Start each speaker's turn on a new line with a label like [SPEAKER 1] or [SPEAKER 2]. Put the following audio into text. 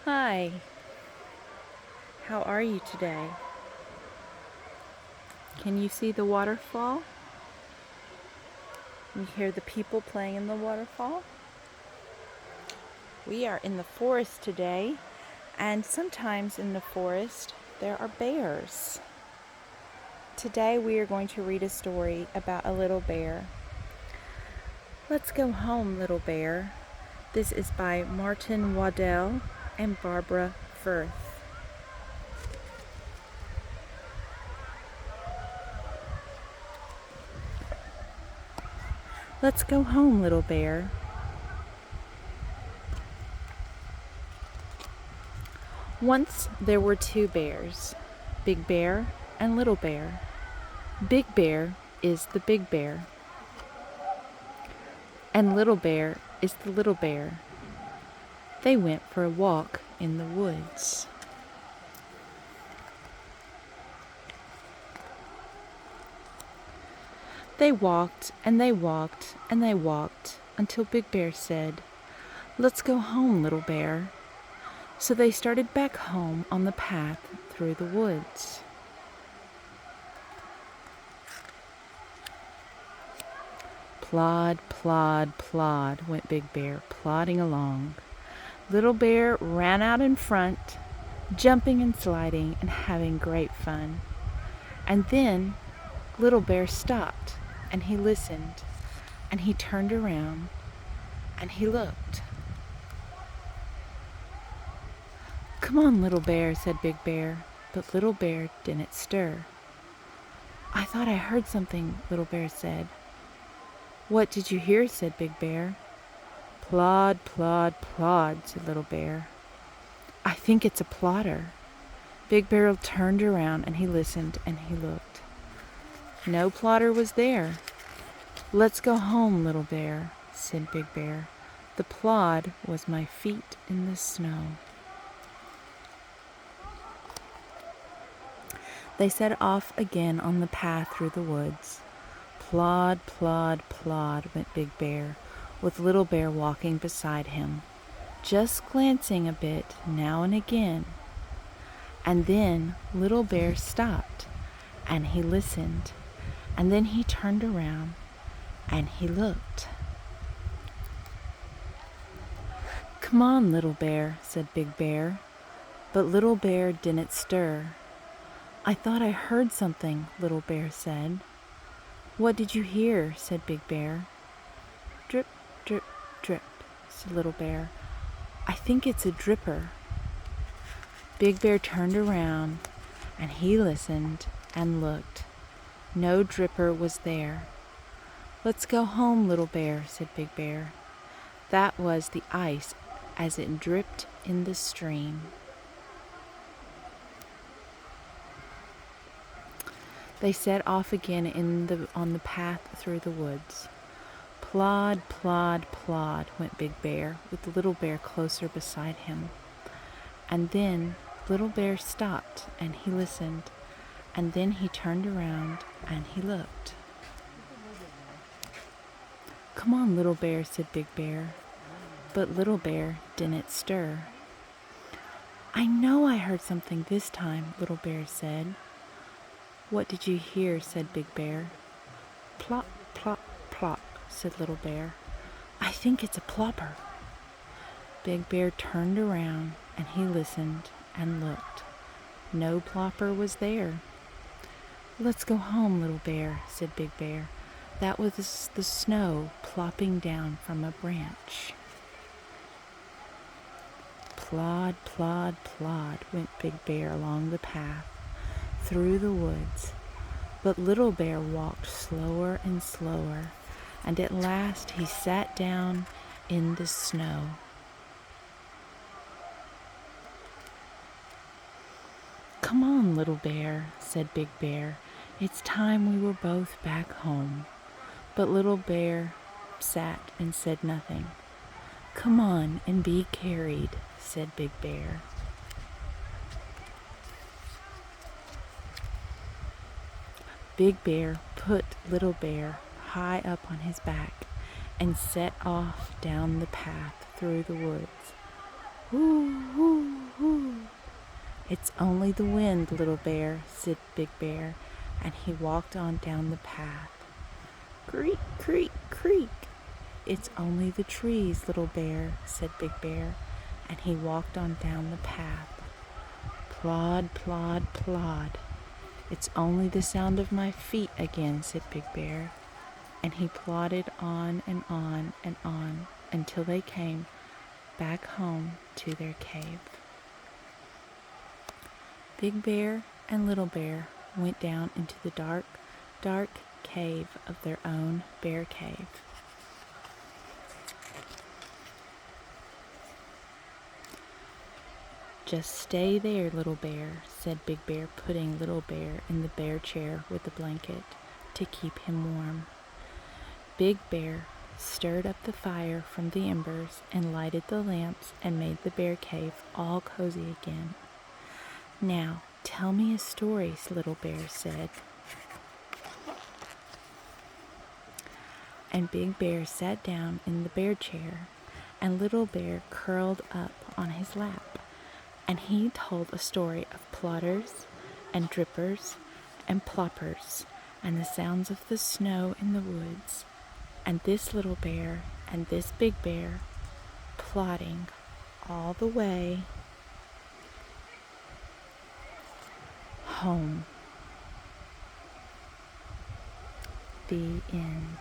[SPEAKER 1] Hi, how are you today? Can you see the waterfall? You hear the people playing in the waterfall? We are in the forest today, and sometimes in the forest there are bears. Today we are going to read a story about a little bear. Let's go home, little bear. This is by Martin Waddell and Barbara Firth. Let's go home, little bear. Once there were two bears, Big Bear and Little Bear. Big Bear is the big bear, and Little Bear is the little bear. They went for a walk in the woods. They walked and they walked and they walked until Big Bear said, "Let's go home, Little Bear." So they started back home on the path through the woods. Plod, plod, plod went Big Bear, plodding along. Little Bear ran out in front, jumping and sliding and having great fun. And then Little Bear stopped, and he listened, and he turned around, and he looked. "Come on, Little Bear," said Big Bear, but Little Bear didn't stir. "I thought I heard something," Little Bear said. "What did you hear?" said Big Bear. "Plod, plod, plod," said Little Bear. "I think it's a plotter." Big Bear turned around and he listened and he looked. No plotter was there. "Let's go home, Little Bear," said Big Bear. "The plod was my feet in the snow." They set off again on the path through the woods. Plod, plod, plod went Big Bear, with Little Bear walking beside him, just glancing a bit now and again. And then Little Bear stopped, and he listened, and then he turned around, and he looked. "Come on, Little Bear," said Big Bear, but Little Bear didn't stir. "I thought I heard something," Little Bear said. "What did you hear?" said Big Bear. "Drip, drip, drip," said Little Bear. "I think it's a dripper." Big Bear turned around, and he listened and looked. No dripper was there. "Let's go home, Little Bear," said Big Bear. That was the ice as it dripped in the stream. They set off again on the path through the woods. Plod, plod, plod went Big Bear, with Little Bear closer beside him. And then Little Bear stopped, and he listened, and then he turned around, and he looked. "Come on, Little Bear," said Big Bear, but Little Bear didn't stir. "I know I heard something this time," Little Bear said. "What did you hear?" said Big Bear. "Plop, plop, plop," said Little Bear. "I think it's a plopper." Big Bear turned around and he listened and looked. No plopper was there. "Let's go home, Little Bear," said Big Bear. That was the snow plopping down from a branch. Plod, plod, plod went Big Bear along the path through the woods, but Little Bear walked slower and slower, and at last he sat down in the snow. "Come on, Little Bear," said Big Bear. "It's time we were both back home." But Little Bear sat and said nothing. "Come on and be carried," said Big Bear. Big Bear put Little Bear high up on his back, and set off down the path through the woods. Woo, woo, woo. It's only the wind, Little Bear, said Big Bear, and he walked on down the path. Creak, creak, creak. It's only the trees, Little Bear, said Big Bear, and he walked on down the path. Plod, plod, plod. It's only the sound of my feet again, said Big Bear, and he plodded on and on and on until they came back home to their cave. Big Bear and Little Bear went down into the dark, dark cave of their own bear cave. Just stay there, Little Bear, said Big Bear, putting Little Bear in the bear chair with the blanket to keep him warm. Big Bear stirred up the fire from the embers and lighted the lamps and made the bear cave all cozy again. Now, tell me a story, Little Bear said. And Big Bear sat down in the bear chair, and Little Bear curled up on his lap, and he told a story of plotters and drippers and ploppers and the sounds of the snow in the woods, and this Little Bear and this Big Bear plodding all the way home. The end.